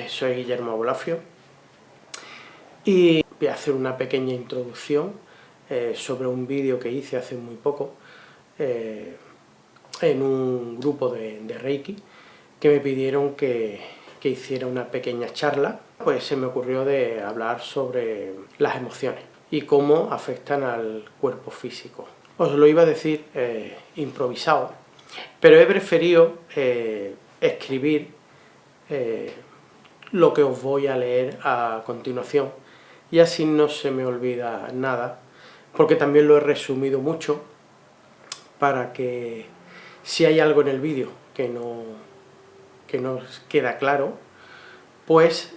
Soy Guillermo Abolafio y voy a hacer una pequeña introducción sobre un vídeo que hice hace muy poco en un grupo de Reiki, que me pidieron que hiciera una pequeña charla. Pues se me ocurrió de hablar sobre las emociones y cómo afectan al cuerpo físico. Os lo iba a decir improvisado, pero he preferido escribir lo que os voy a leer a continuación, y así no se me olvida nada, porque también lo he resumido mucho para que, si hay algo en el vídeo que no queda claro, pues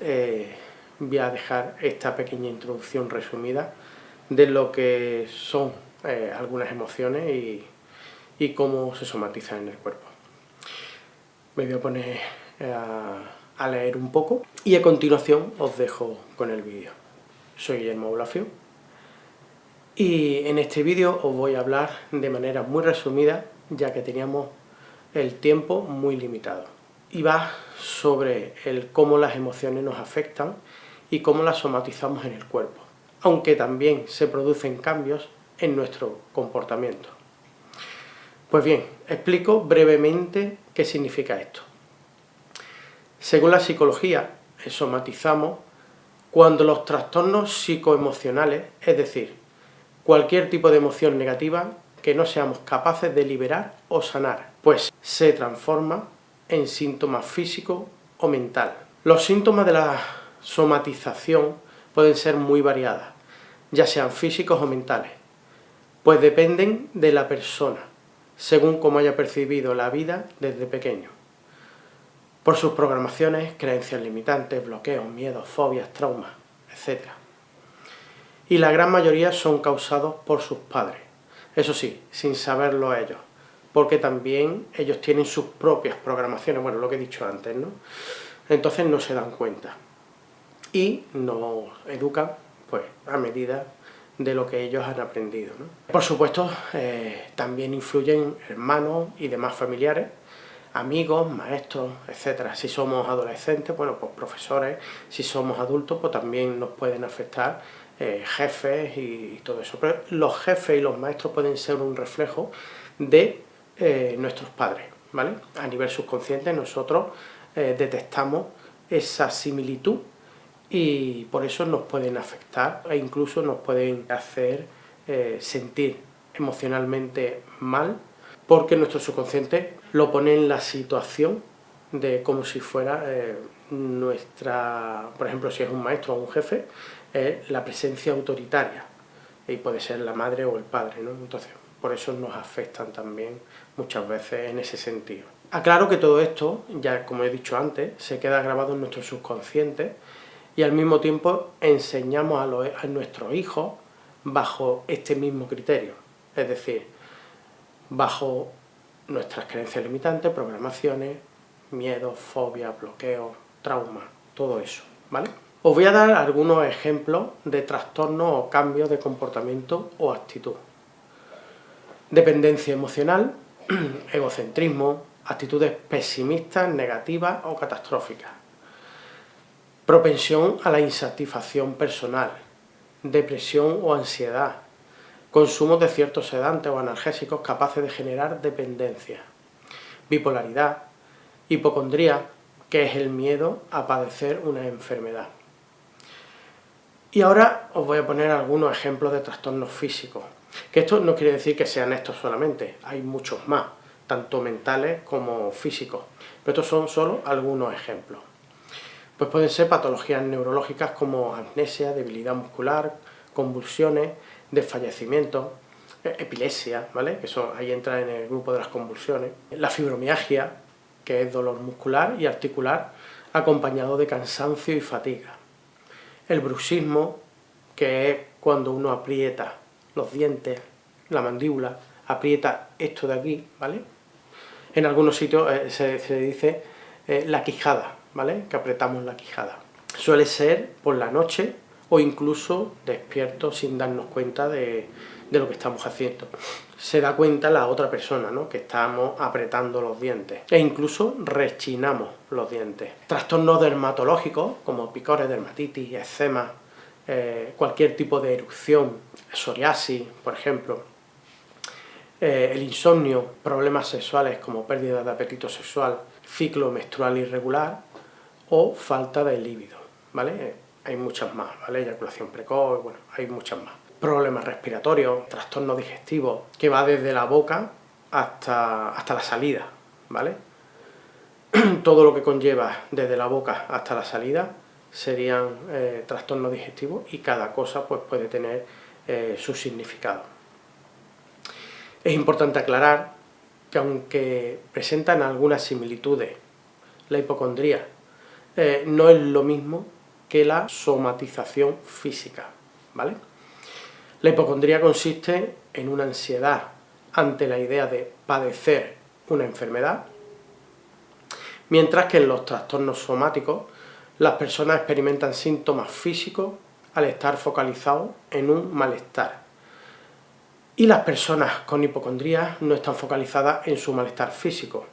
voy a dejar esta pequeña introducción resumida de lo que son algunas emociones y cómo se somatizan en el cuerpo. Me voy a poner a leer un poco y a continuación os dejo con el vídeo. Soy Guillermo Abolafio y en este vídeo os voy a hablar de manera muy resumida, ya que teníamos el tiempo muy limitado. Y va sobre cómo las emociones nos afectan y cómo las somatizamos en el cuerpo, aunque también se producen cambios en nuestro comportamiento. Pues bien, explico brevemente qué significa esto. Según la psicología, somatizamos cuando los trastornos psicoemocionales, es decir, cualquier tipo de emoción negativa que no seamos capaces de liberar o sanar, pues se transforma en síntomas físicos o mental. Los síntomas de la somatización pueden ser muy variadas, ya sean físicos o mentales, pues dependen de la persona, según cómo haya percibido la vida desde pequeño, por sus programaciones, creencias limitantes, bloqueos, miedos, fobias, traumas, etc. Y la gran mayoría son causados por sus padres, eso sí, sin saberlo ellos, porque también ellos tienen sus propias programaciones, bueno, lo que he dicho antes, ¿no? Entonces no se dan cuenta y nos educan pues a medida de lo que ellos han aprendido, ¿no? Por supuesto, también influyen hermanos y demás familiares, amigos, maestros, etc. Si somos adolescentes, bueno, pues profesores; si somos adultos, pues también nos pueden afectar jefes y todo eso. Pero los jefes y los maestros pueden ser un reflejo de nuestros padres, ¿vale? A nivel subconsciente nosotros detectamos esa similitud y por eso nos pueden afectar e incluso nos pueden hacer sentir emocionalmente mal, porque nuestro subconsciente lo pone en la situación de como si fuera nuestra, por ejemplo, si es un maestro o un jefe, la presencia autoritaria, y puede ser la madre o el padre, ¿no? Entonces, por eso nos afectan también muchas veces en ese sentido. Aclaro que todo esto, ya como he dicho antes, se queda grabado en nuestro subconsciente y al mismo tiempo enseñamos a nuestros hijos bajo este mismo criterio, es decir, bajo nuestras creencias limitantes, programaciones, miedos, fobias, bloqueos, traumas, todo eso, ¿vale? Os voy a dar algunos ejemplos de trastornos o cambios de comportamiento o actitud. Dependencia emocional, egocentrismo, actitudes pesimistas, negativas o catastróficas. Propensión a la insatisfacción personal, depresión o ansiedad, consumo de ciertos sedantes o analgésicos capaces de generar dependencia, bipolaridad, hipocondría, que es el miedo a padecer una enfermedad. Y ahora os voy a poner algunos ejemplos de trastornos físicos, que esto no quiere decir que sean estos solamente, hay muchos más, tanto mentales como físicos, pero estos son solo algunos ejemplos. Pues pueden ser patologías neurológicas como amnesia, debilidad muscular, convulsiones, desfallecimientos, epilepsia, ¿vale? Que eso ahí entra en el grupo de las convulsiones. La fibromialgia, que es dolor muscular y articular acompañado de cansancio y fatiga. El bruxismo, que es cuando uno aprieta los dientes, la mandíbula, aprieta esto de aquí, ¿vale? En algunos sitios se dice la quijada, ¿vale? Que apretamos la quijada. Suele ser por la noche o incluso despiertos sin darnos cuenta de lo que estamos haciendo. se da cuenta la otra persona, ¿no?, que estamos apretando los dientes e incluso rechinamos los dientes. Trastornos dermatológicos como picores, dermatitis, eczema, cualquier tipo de erupción, psoriasis, por ejemplo, el insomnio, problemas sexuales como pérdida de apetito sexual, ciclo menstrual irregular o falta de líbido, ¿vale? Hay muchas más, ¿vale? Eyaculación precoz, bueno, hay muchas más. Problemas respiratorios, trastornos digestivos, que va desde la boca hasta la salida, ¿vale? Todo lo que conlleva desde la boca hasta la salida serían trastornos digestivos y cada cosa pues, puede tener su significado. Es importante aclarar que aunque presentan algunas similitudes, la hipocondría no es lo mismo que la somatización física, ¿vale? La hipocondría consiste en una ansiedad ante la idea de padecer una enfermedad, mientras que en los trastornos somáticos las personas experimentan síntomas físicos al estar focalizados en un malestar. Y las personas con hipocondría no están focalizadas en su malestar físico,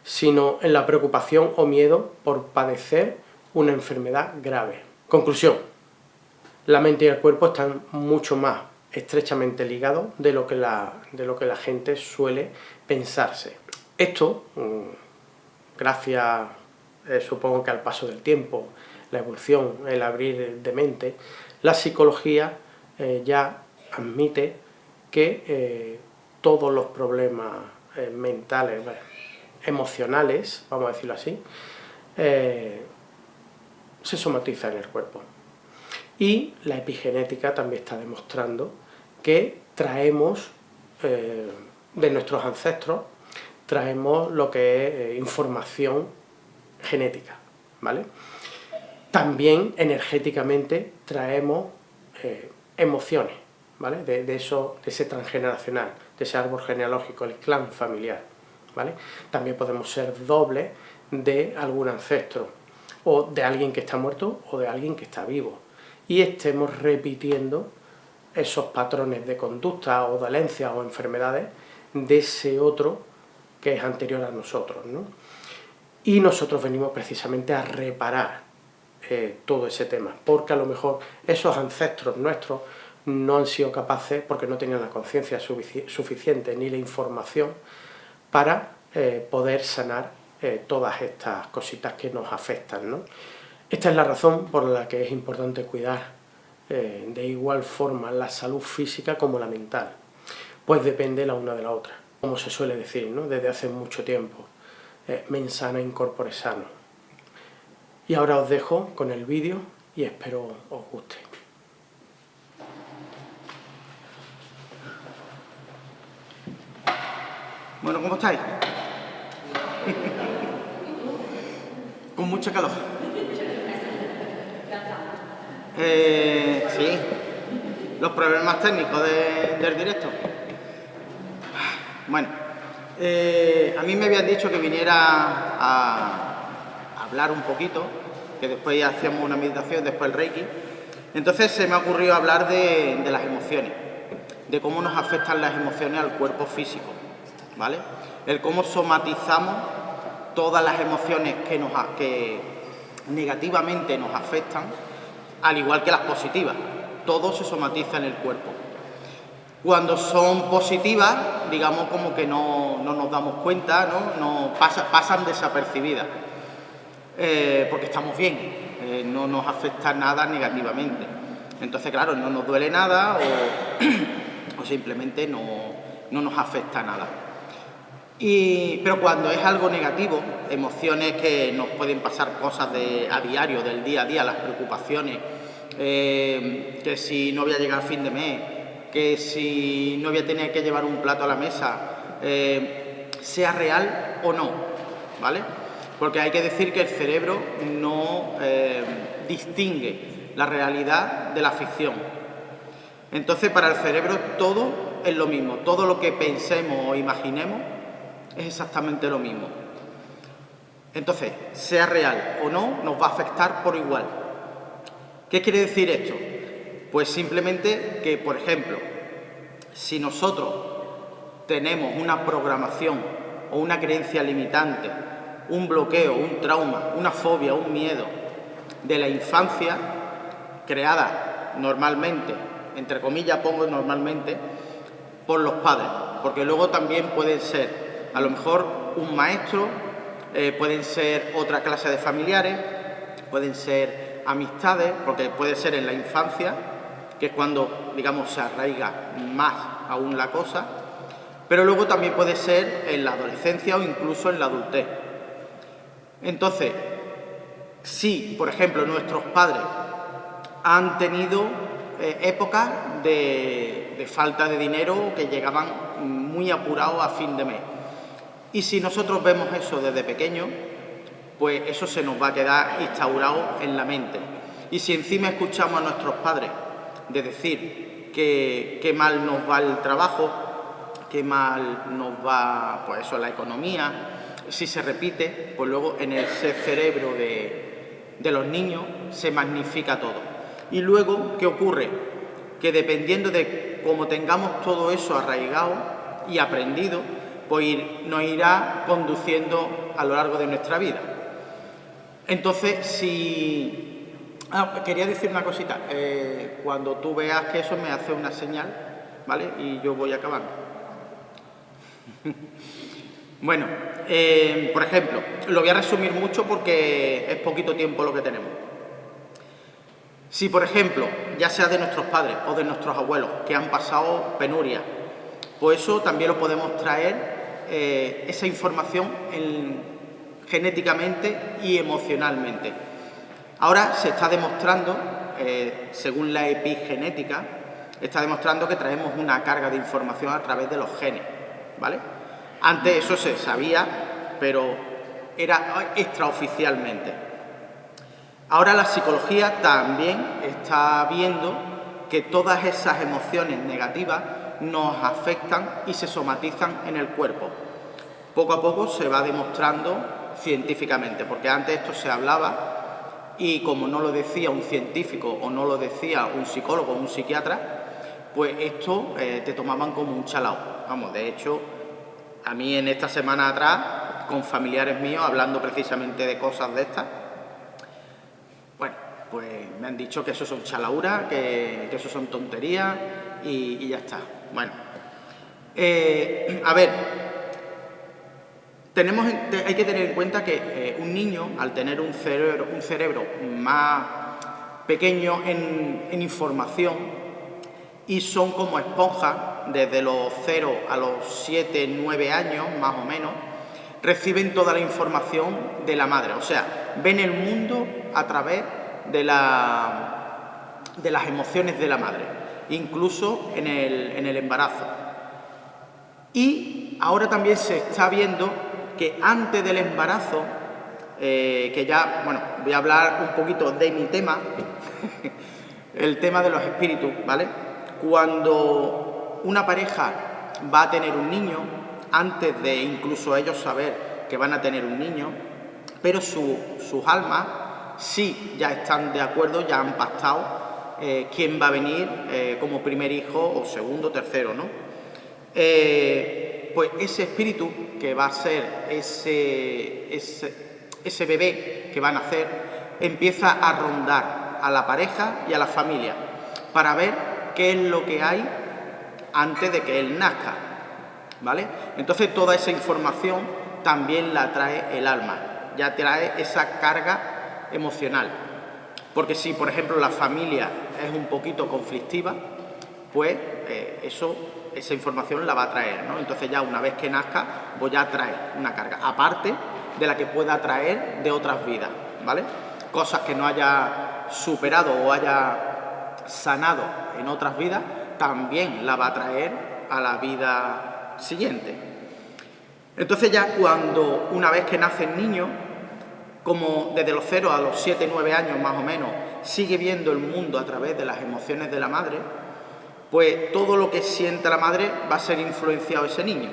sino en la preocupación o miedo por padecer una enfermedad grave. Conclusión: la mente y el cuerpo están mucho más estrechamente ligados de lo que la gente suele pensarse. Esto, gracias, supongo que al paso del tiempo, la evolución, el abrir de mente, la psicología ya admite que todos los problemas mentales, emocionales, vamos a decirlo así, se somatizan en el cuerpo. Y la epigenética también está demostrando que traemos de nuestros ancestros, traemos lo que es información genética, ¿vale? También energéticamente traemos emociones, ¿vale? De ese transgeneracional, de ese árbol genealógico, el clan familiar, ¿vale? También podemos ser dobles de algún ancestro, o de alguien que está muerto o de alguien que está vivo, y estemos repitiendo esos patrones de conducta o dolencias o enfermedades de ese otro que es anterior a nosotros, ¿no? Y nosotros venimos precisamente a reparar todo ese tema, porque a lo mejor esos ancestros nuestros no han sido capaces, porque no tenían la conciencia suficiente ni la información para poder sanar todas estas cositas que nos afectan, ¿no? Esta es la razón por la que es importante cuidar de igual forma la salud física como la mental, pues depende la una de la otra, como se suele decir, ¿no?, desde hace mucho tiempo, mens sana in corpore sano. Y ahora os dejo con el vídeo y espero os guste. Bueno, ¿cómo estáis? Con mucha calor. Sí, los problemas técnicos del directo. Bueno, a mí me habían dicho que viniera a hablar un poquito, que después ya hacíamos una meditación, después el Reiki. Entonces se me ha ocurrido hablar de las emociones, de cómo nos afectan las emociones al cuerpo físico, ¿vale? El cómo somatizamos todas las emociones que negativamente nos afectan, al igual que las positivas. Todo se somatiza en el cuerpo. Cuando son positivas, digamos como que no nos damos cuenta, ¿no? Pasan desapercibidas, porque estamos bien, no nos afecta nada negativamente. Entonces, claro, no nos duele nada o simplemente no nos afecta nada. Pero cuando es algo negativo, emociones que nos pueden pasar cosas a diario, del día a día, las preocupaciones, que si no voy a llegar al fin de mes, que si no voy a tener que llevar un plato a la mesa, sea real o no, ¿vale? Porque hay que decir que el cerebro no distingue la realidad de la ficción. Entonces, para el cerebro todo es lo mismo, todo lo que pensemos o imaginemos es exactamente lo mismo. Entonces, sea real o no, nos va a afectar por igual. ¿Qué quiere decir esto? Pues simplemente que, por ejemplo, si nosotros tenemos una programación o una creencia limitante, un bloqueo, un trauma, una fobia, un miedo de la infancia, creada normalmente, entre comillas pongo normalmente, por los padres, porque luego también pueden ser a lo mejor un maestro, pueden ser otra clase de familiares, pueden ser amistades, porque puede ser en la infancia, que es cuando, digamos, se arraiga más aún la cosa, pero luego también puede ser en la adolescencia o incluso en la adultez. Entonces, si, por ejemplo, nuestros padres han tenido épocas de falta de dinero, que llegaban muy apurados a fin de mes, y si nosotros vemos eso desde pequeños, pues eso se nos va a quedar instaurado en la mente. Y si encima escuchamos a nuestros padres de decir que mal nos va el trabajo, que mal nos va, pues eso, la economía, si se repite, pues luego en ese cerebro de los niños se magnifica todo. Y luego, ¿qué ocurre? Que dependiendo de cómo tengamos todo eso arraigado y aprendido, pues nos irá conduciendo a lo largo de nuestra vida. Entonces, si... quería decir una cosita. Cuando tú veas que eso me hace una señal, ¿vale? Y yo voy acabando. Bueno, por ejemplo, lo voy a resumir mucho porque es poquito tiempo lo que tenemos. Si, por ejemplo, ya sea de nuestros padres o de nuestros abuelos que han pasado penuria, pues eso también lo podemos traer, esa información genéticamente y emocionalmente. Ahora se está demostrando, según la epigenética, está demostrando que traemos una carga de información a través de los genes, ¿vale? Antes eso se sabía, pero era extraoficialmente. Ahora la psicología también está viendo que todas esas emociones negativas nos afectan y se somatizan en el cuerpo. Poco a poco se va demostrando científicamente, porque antes esto se hablaba y como no lo decía un científico o no lo decía un psicólogo o un psiquiatra, pues esto te tomaban como un chalao. Vamos, de hecho, a mí en esta semana atrás, con familiares míos, hablando precisamente de cosas de estas, bueno, pues me han dicho que eso son chalauras, que eso son tonterías y ya está. Bueno, a ver, hay que tener en cuenta que un niño, al tener un cerebro más pequeño en información, y son como esponjas, desde los 0 a los 7, 9 años, más o menos, reciben toda la información de la madre. O sea, ven el mundo a través de las emociones de la madre, incluso en el embarazo. Y ahora también se está viendo que antes del embarazo, que ya, bueno, voy a hablar un poquito de mi tema, el tema de los espíritus, ¿vale? Cuando una pareja va a tener un niño, antes de incluso ellos saber que van a tener un niño, pero sus almas sí ya están de acuerdo, ya han pactado quién va a venir como primer hijo o segundo, tercero, ¿no? Pues ese espíritu que va a ser ese bebé que van a nacer, empieza a rondar a la pareja y a la familia para ver qué es lo que hay antes de que él nazca, ¿vale? Entonces toda esa información también la trae el alma, ya trae esa carga emocional. Porque si, por ejemplo, la familia es un poquito conflictiva, pues esa información la va a traer, ¿no? Entonces ya una vez que nazca, pues ya trae una carga, aparte de la que pueda traer de otras vidas, ¿vale? Cosas que no haya superado o haya sanado en otras vidas, también la va a traer a la vida siguiente. Entonces ya cuando una vez que nace el niño, como desde los 0 a los 7, 9 años más o menos, sigue viendo el mundo a través de las emociones de la madre, pues todo lo que sienta la madre va a ser influenciado ese niño.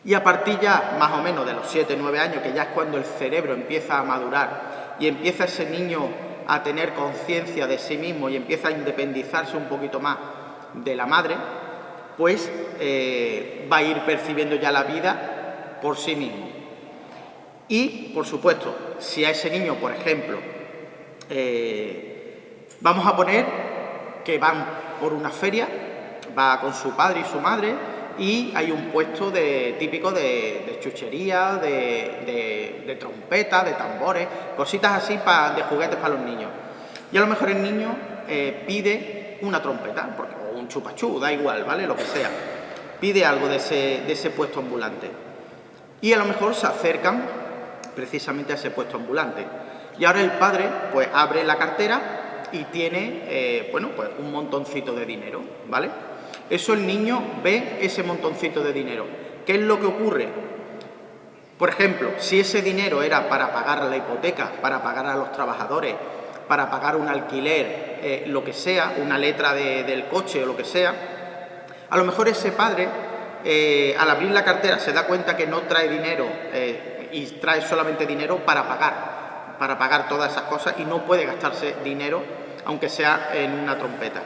Y a partir ya más o menos de los 7, 9 años, que ya es cuando el cerebro empieza a madurar y empieza ese niño a tener conciencia de sí mismo y empieza a independizarse un poquito más de la madre, pues va a ir percibiendo ya la vida por sí mismo. Y, por supuesto, si a ese niño, por ejemplo, vamos a poner que van por una feria, va con su padre y su madre, y hay un puesto típico de chuchería, de trompeta, de tambores, cositas así de juguetes para los niños. Y a lo mejor el niño pide una trompeta, o un chupachú, da igual, ¿vale? Lo que sea. Pide algo de ese puesto ambulante. Y a lo mejor se acercan precisamente a ese puesto ambulante. Y ahora el padre pues abre la cartera y tiene pues un montoncito de dinero, ¿vale? Eso el niño ve ese montoncito de dinero. ¿Qué es lo que ocurre? Por ejemplo, si ese dinero era para pagar la hipoteca, para pagar a los trabajadores, para pagar un alquiler, lo que sea, una letra del coche o lo que sea, a lo mejor ese padre, al abrir la cartera, se da cuenta que no trae dinero y trae solamente dinero para pagar todas esas cosas, y no puede gastarse dinero, aunque sea en una trompeta.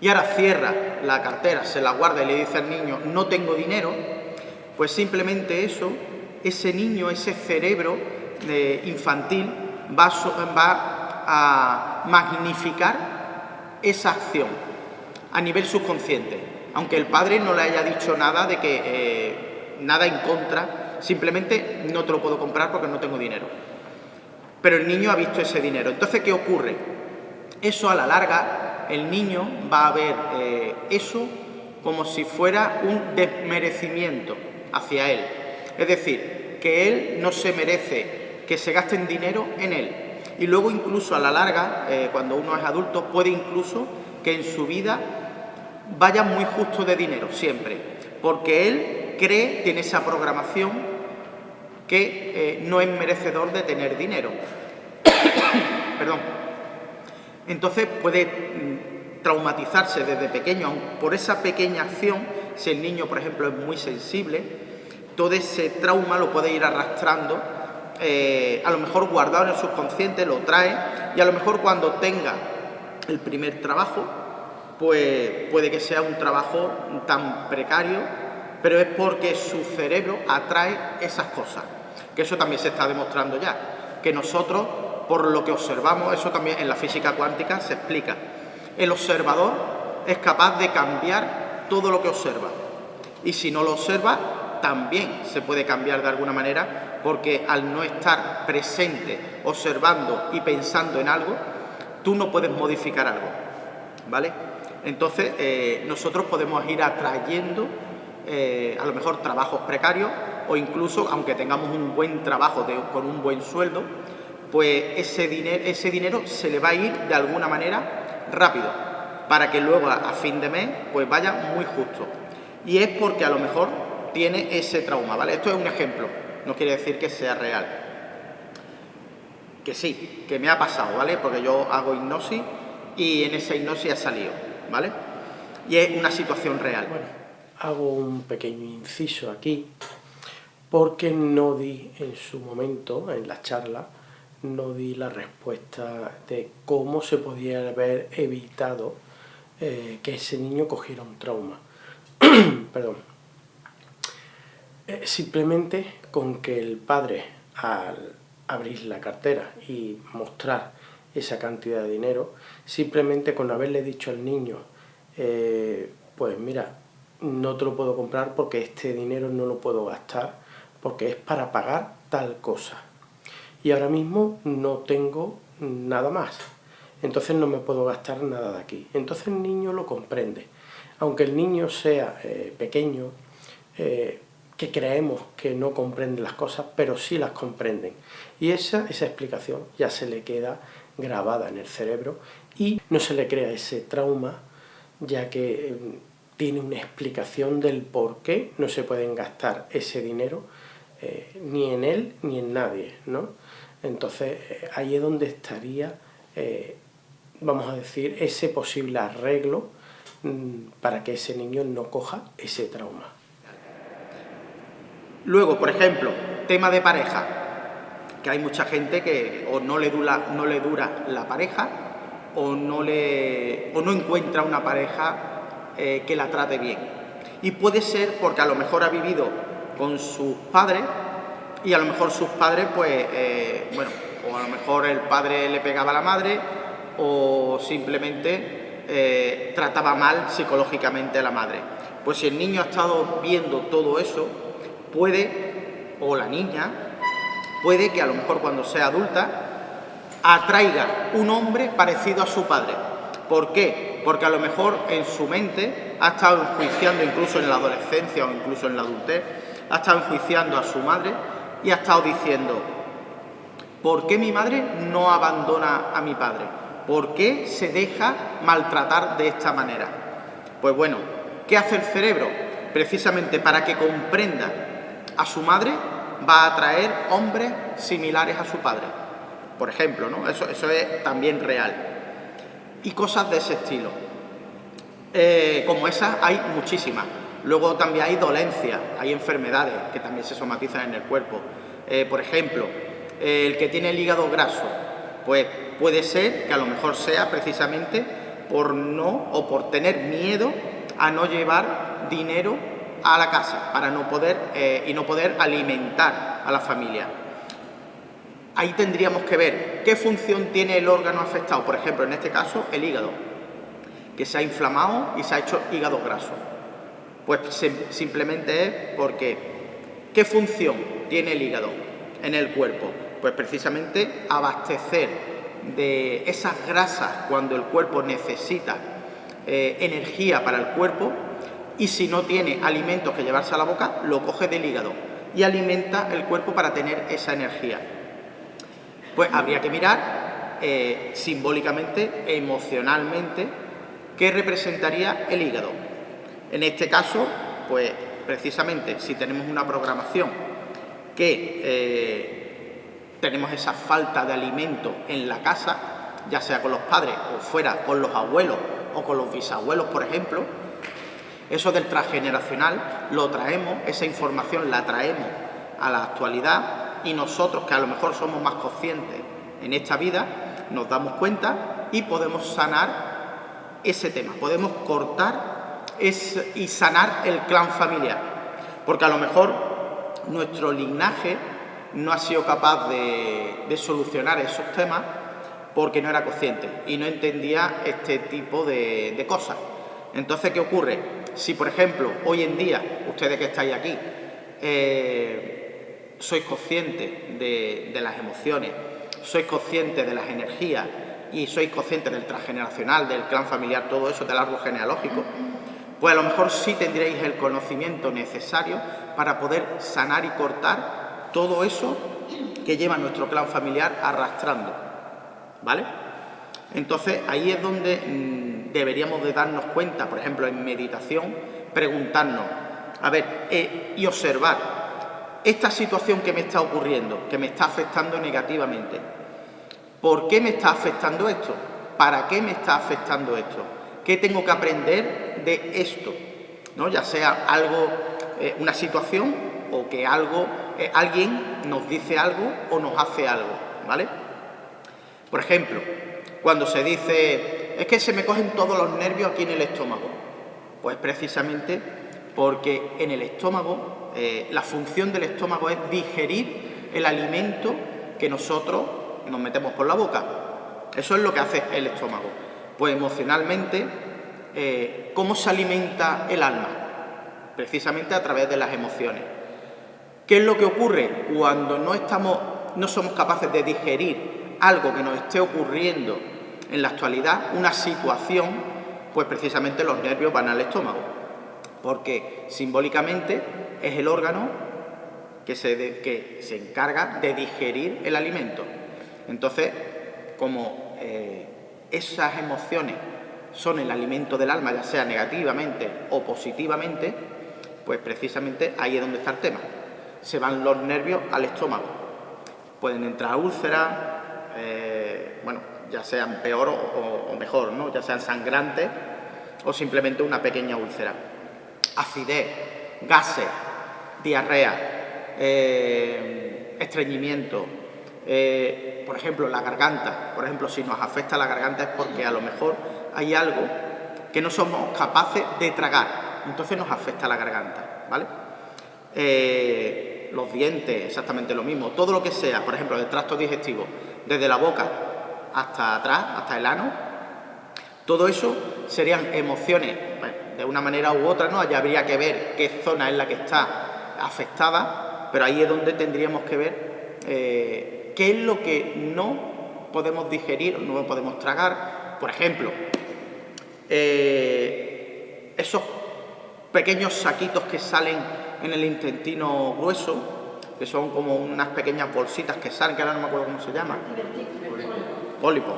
Y ahora cierra la cartera, se la guarda y le dice al niño, no tengo dinero, pues simplemente eso, ese niño, ese cerebro infantil va a magnificar esa acción a nivel subconsciente, aunque el padre no le haya dicho nada nada en contra, simplemente no te lo puedo comprar porque no tengo dinero. Pero el niño ha visto ese dinero. Entonces, ¿qué ocurre? Eso a la larga, el niño va a ver eso como si fuera un desmerecimiento hacia él. Es decir, que él no se merece que se gasten dinero en él. Y luego incluso a la larga, cuando uno es adulto, puede incluso que en su vida vaya muy justo de dinero, siempre. Porque él tiene esa programación que no es merecedor de tener dinero. Perdón. Entonces puede traumatizarse desde pequeño por esa pequeña acción. Si el niño, por ejemplo, es muy sensible, todo ese trauma lo puede ir arrastrando, a lo mejor guardado en el subconsciente, lo trae, y a lo mejor cuando tenga el primer trabajo, pues puede que sea un trabajo tan precario, pero es porque su cerebro atrae esas cosas, que eso también se está demostrando ya, que nosotros, por lo que observamos, eso también en la física cuántica se explica, el observador es capaz de cambiar todo lo que observa, y si no lo observa, también se puede cambiar de alguna manera, porque al no estar presente, observando y pensando en algo, tú no puedes modificar algo, ¿vale? Entonces, nosotros podemos ir atrayendo a lo mejor trabajos precarios, o incluso, aunque tengamos un buen trabajo con un buen sueldo, pues ese dinero se le va a ir de alguna manera rápido, para que luego a fin de mes pues vaya muy justo. Y es porque a lo mejor tiene ese trauma, ¿vale? Esto es un ejemplo, no quiere decir que sea real. Que sí, que me ha pasado, ¿vale? Porque yo hago hipnosis y en esa hipnosis ha salido, ¿vale? Y es una situación real. Bueno, hago un pequeño inciso aquí, porque no di en su momento, en la charla, no di la respuesta de cómo se podía haber evitado que ese niño cogiera un trauma. Perdón. Simplemente con que el padre, al abrir la cartera y mostrar esa cantidad de dinero, simplemente con haberle dicho al niño, pues mira, no te lo puedo comprar porque este dinero no lo puedo gastar, porque es para pagar tal cosa. Y ahora mismo no tengo nada más, entonces no me puedo gastar nada de aquí. Entonces el niño lo comprende. Aunque el niño sea pequeño, que creemos que no comprende las cosas, pero sí las comprenden. Y esa explicación ya se le queda grabada en el cerebro y no se le crea ese trauma, ya que tiene una explicación del por qué no se pueden gastar ese dinero ni en él ni en nadie, ¿no? Entonces ahí es donde estaría, vamos a decir, ese posible arreglo para que ese niño no coja ese trauma. Luego, por ejemplo, tema de pareja, que hay mucha gente que o no le dura la pareja o no encuentra una pareja que la trate bien. Y puede ser porque a lo mejor ha vivido con sus padres y a lo mejor sus padres, pues, bueno, o a lo mejor el padre le pegaba a la madre o simplemente trataba mal psicológicamente a la madre. Pues si el niño ha estado viendo todo eso, puede, o la niña, puede que a lo mejor cuando sea adulta atraiga un hombre parecido a su padre. ¿Por qué? Porque a lo mejor en su mente ha estado enjuiciando, incluso en la adolescencia o incluso en la adultez, ha estado enjuiciando a su madre y ha estado diciendo: ¿por qué mi madre no abandona a mi padre? ¿Por qué se deja maltratar de esta manera? Pues bueno, ¿qué hace el cerebro? Precisamente para que comprenda a su madre, va a atraer hombres similares a su padre. Por ejemplo, ¿no? Eso es también real. Y cosas de ese estilo. Como esas hay muchísimas. Luego también hay dolencias, hay enfermedades que también se somatizan en el cuerpo. Por ejemplo, el que tiene el hígado graso, pues puede ser que a lo mejor sea precisamente por tener miedo a no llevar dinero a la casa para no poder alimentar a la familia. Ahí tendríamos que ver qué función tiene el órgano afectado, por ejemplo, en este caso el hígado, que se ha inflamado y se ha hecho hígado graso. Pues simplemente es porque ¿qué función tiene el hígado en el cuerpo? Pues precisamente abastecer de esas grasas cuando el cuerpo necesita energía para el cuerpo, y si no tiene alimentos que llevarse a la boca, lo coge del hígado y alimenta el cuerpo para tener esa energía. Pues habría que mirar simbólicamente, emocionalmente, qué representaría el hígado. En este caso, pues precisamente si tenemos una programación que tenemos esa falta de alimento en la casa, ya sea con los padres o fuera con los abuelos o con los bisabuelos, por ejemplo, eso del transgeneracional lo traemos, esa información la traemos a la actualidad, y nosotros, que a lo mejor somos más conscientes en esta vida, nos damos cuenta y podemos sanar ese tema, podemos cortar y sanar el clan familiar, porque a lo mejor nuestro linaje no ha sido capaz de solucionar esos temas porque no era consciente y no entendía este tipo de cosas. Entonces, ¿qué ocurre? Si, por ejemplo, hoy en día, ustedes que estáis aquí, sois conscientes de las emociones, sois conscientes de las energías y sois conscientes del transgeneracional, del clan familiar, todo eso, del árbol genealógico, pues a lo mejor sí tendréis el conocimiento necesario para poder sanar y cortar todo eso que lleva nuestro clan familiar arrastrando, ¿vale? Entonces ahí es donde deberíamos de darnos cuenta, por ejemplo en meditación, preguntarnos, a ver, y observar esta situación que me está ocurriendo, que me está afectando negativamente. ¿Por qué me está afectando esto? ¿Para qué me está afectando esto? ¿Qué tengo que aprender de esto? ¿No? Ya sea algo, una situación, o que alguien nos dice algo o nos hace algo, ¿vale? Por ejemplo, cuando se dice, es que se me cogen todos los nervios aquí en el estómago, pues precisamente porque en el estómago, la función del estómago es digerir el alimento que nosotros nos metemos por la boca. Eso es lo que hace el estómago. Pues emocionalmente, ¿cómo se alimenta el alma? Precisamente a través de las emociones. ¿Qué es lo que ocurre cuando no somos capaces de digerir algo que nos esté ocurriendo en la actualidad, una situación? Pues precisamente los nervios van al estómago, porque simbólicamente es el órgano que se encarga de digerir el alimento. Entonces, como esas emociones son el alimento del alma, ya sea negativamente o positivamente, pues precisamente ahí es donde está el tema. Se van los nervios al estómago. Pueden entrar úlceras, bueno, ya sean peor o mejor, ¿no? Ya sean sangrantes o simplemente una pequeña úlcera. Acidez, gases, diarrea, estreñimiento, por ejemplo la garganta. Por ejemplo, si nos afecta la garganta es porque a lo mejor hay algo que no somos capaces de tragar, entonces nos afecta la garganta, ¿vale? Los dientes, exactamente lo mismo, todo lo que sea, por ejemplo, el tracto digestivo, desde la boca hasta atrás, hasta el ano, todo eso serían emociones, bueno, de una manera u otra, ¿no? Allá habría que ver qué zona es la que está afectada, pero ahí es donde tendríamos que ver qué es lo que no podemos digerir, no podemos tragar. Por ejemplo, esos pequeños saquitos que salen en el intestino grueso, que son como unas pequeñas bolsitas que salen, que ahora no me acuerdo cómo se llaman. Pólipos.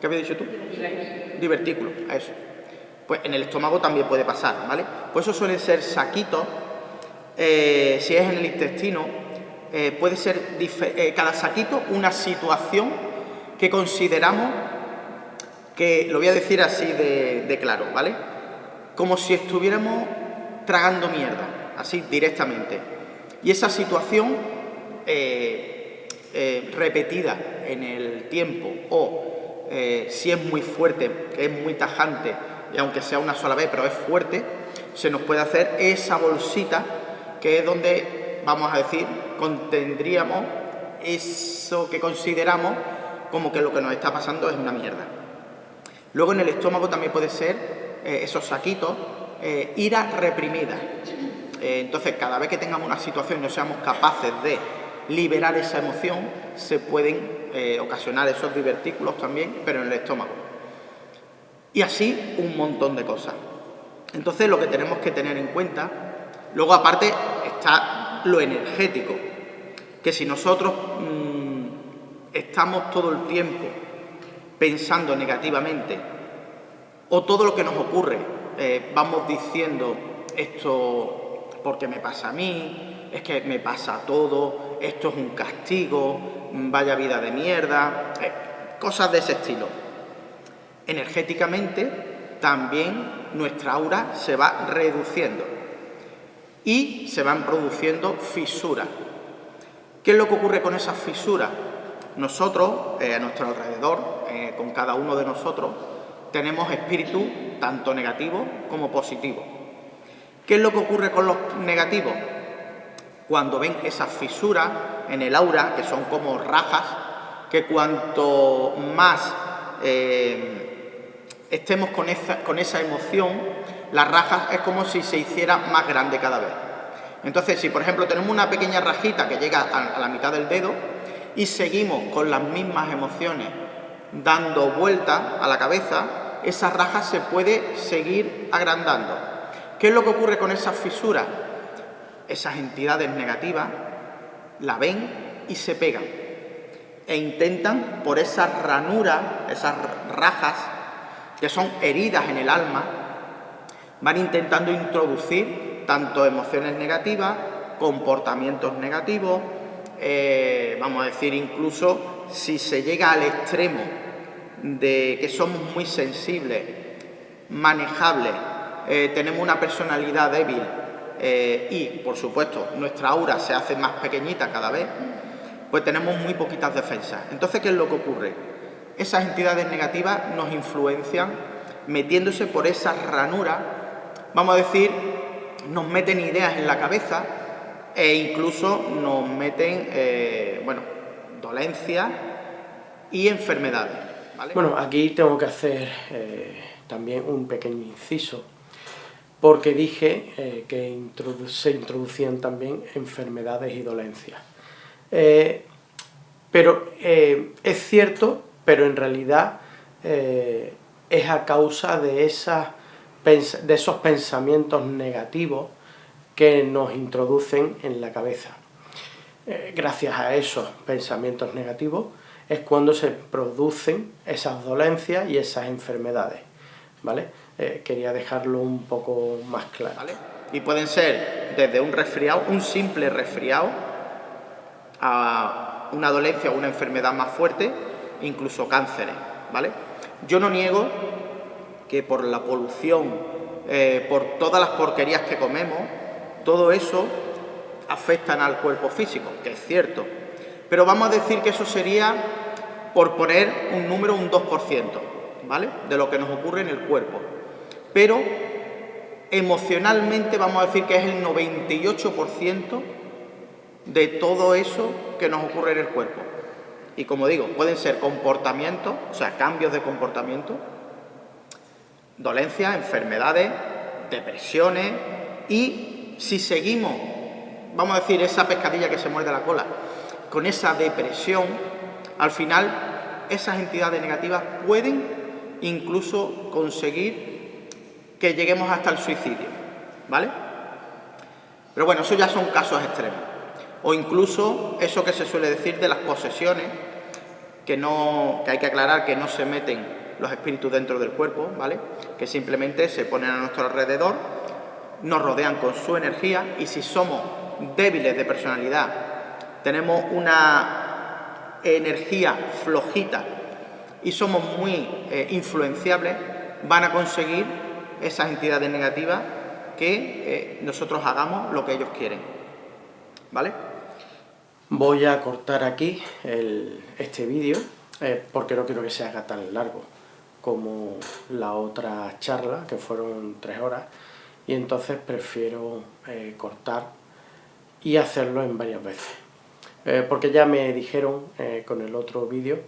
¿Qué habías dicho tú? Divertículos, eso. Pues en el estómago también puede pasar, ¿vale? Pues eso suelen ser saquitos, si es en el intestino, puede ser cada saquito una situación que consideramos que, lo voy a decir así de claro, ¿vale? Como si estuviéramos tragando mierda, así directamente. Y esa situación repetida en el tiempo o si es muy fuerte, que es muy tajante, y aunque sea una sola vez, pero es fuerte, se nos puede hacer esa bolsita que es donde, vamos a decir, contendríamos eso que consideramos como que lo que nos está pasando es una mierda. Luego en el estómago también puede ser esos saquitos, ira reprimida. Entonces, cada vez que tengamos una situación y no seamos capaces de liberar esa emoción, se pueden ocasionar esos divertículos también, pero en el estómago. Y así un montón de cosas. Entonces, lo que tenemos que tener en cuenta, luego aparte está lo energético, que si nosotros estamos todo el tiempo pensando negativamente, o todo lo que nos ocurre, vamos diciendo esto porque me pasa a mí, es que me pasa todo, esto es un castigo, vaya vida de mierda, cosas de ese estilo. Energéticamente también nuestra aura se va reduciendo y se van produciendo fisuras. ¿Qué es lo que ocurre con esas fisuras? Nosotros, a nuestro alrededor, con cada uno de nosotros, tenemos espíritu tanto negativo como positivo. ¿Qué es lo que ocurre con los negativos? Cuando ven esas fisuras en el aura, que son como rajas, que cuanto más estemos con esa emoción, las rajas es como si se hiciera más grande cada vez. Entonces, si por ejemplo tenemos una pequeña rajita que llega a la mitad del dedo y seguimos con las mismas emociones dando vueltas a la cabeza, esa raja se puede seguir agrandando. ¿Qué es lo que ocurre con esas fisuras? Esas entidades negativas la ven y se pegan e intentan por esas ranuras, esas rajas, que son heridas en el alma, van intentando introducir tanto emociones negativas, comportamientos negativos, vamos a decir incluso si se llega al extremo de que somos muy sensibles, manejables, tenemos una personalidad débil y por supuesto nuestra aura se hace más pequeñita cada vez, pues tenemos muy poquitas defensas. Entonces, ¿qué es lo que ocurre? Esas entidades negativas nos influencian metiéndose por esas ranuras, vamos a decir, nos meten ideas en la cabeza e incluso nos meten, dolencias y enfermedades, ¿vale? Bueno, aquí tengo que hacer también un pequeño inciso, porque dije que se introducían también enfermedades y dolencias. Pero es cierto, pero en realidad es a causa de esos pensamientos negativos que nos introducen en la cabeza. Gracias a esos pensamientos negativos es cuando se producen esas dolencias y esas enfermedades, ¿vale? Quería dejarlo un poco más claro. ¿Vale? Y pueden ser desde un resfriado, un simple resfriado, a una dolencia o una enfermedad más fuerte, incluso cánceres, ¿vale? Yo no niego que por la polución, por todas las porquerías que comemos, todo eso afectan al cuerpo físico, que es cierto. Pero vamos a decir que eso sería, por poner un número, un 2%, ¿vale?, de lo que nos ocurre en el cuerpo. pero emocionalmente vamos a decir que es el 98% de todo eso que nos ocurre en el cuerpo. Y como digo, pueden ser comportamientos, o sea, cambios de comportamiento, dolencias, enfermedades, depresiones, y si seguimos, vamos a decir, esa pescadilla que se muerde la cola, con esa depresión, al final esas entidades negativas pueden incluso conseguir que lleguemos hasta el suicidio, ¿vale? Pero bueno, eso ya son casos extremos. O incluso eso que se suele decir de las posesiones, que hay que aclarar que no se meten los espíritus dentro del cuerpo, ¿vale? Que simplemente se ponen a nuestro alrededor, nos rodean con su energía, y si somos débiles de personalidad, tenemos una energía flojita y somos muy influenciables, van a conseguir esas entidades negativas que nosotros hagamos lo que ellos quieren, ¿vale? Voy a cortar aquí este vídeo porque no quiero que se haga tan largo como la otra charla, que fueron 3 horas, y entonces prefiero cortar y hacerlo en varias veces. Porque ya me dijeron con el otro vídeo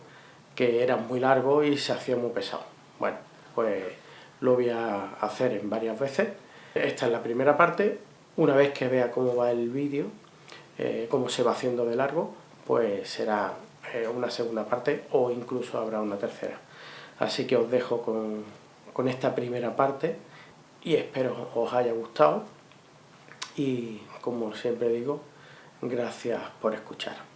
que era muy largo y se hacía muy pesado. Bueno, pues lo voy a hacer en varias veces. Esta es la primera parte. Una vez que vea cómo va el vídeo, cómo se va haciendo de largo, pues será una segunda parte, o incluso habrá una tercera. Así que os dejo con esta primera parte y espero os haya gustado, y como siempre digo, gracias por escuchar.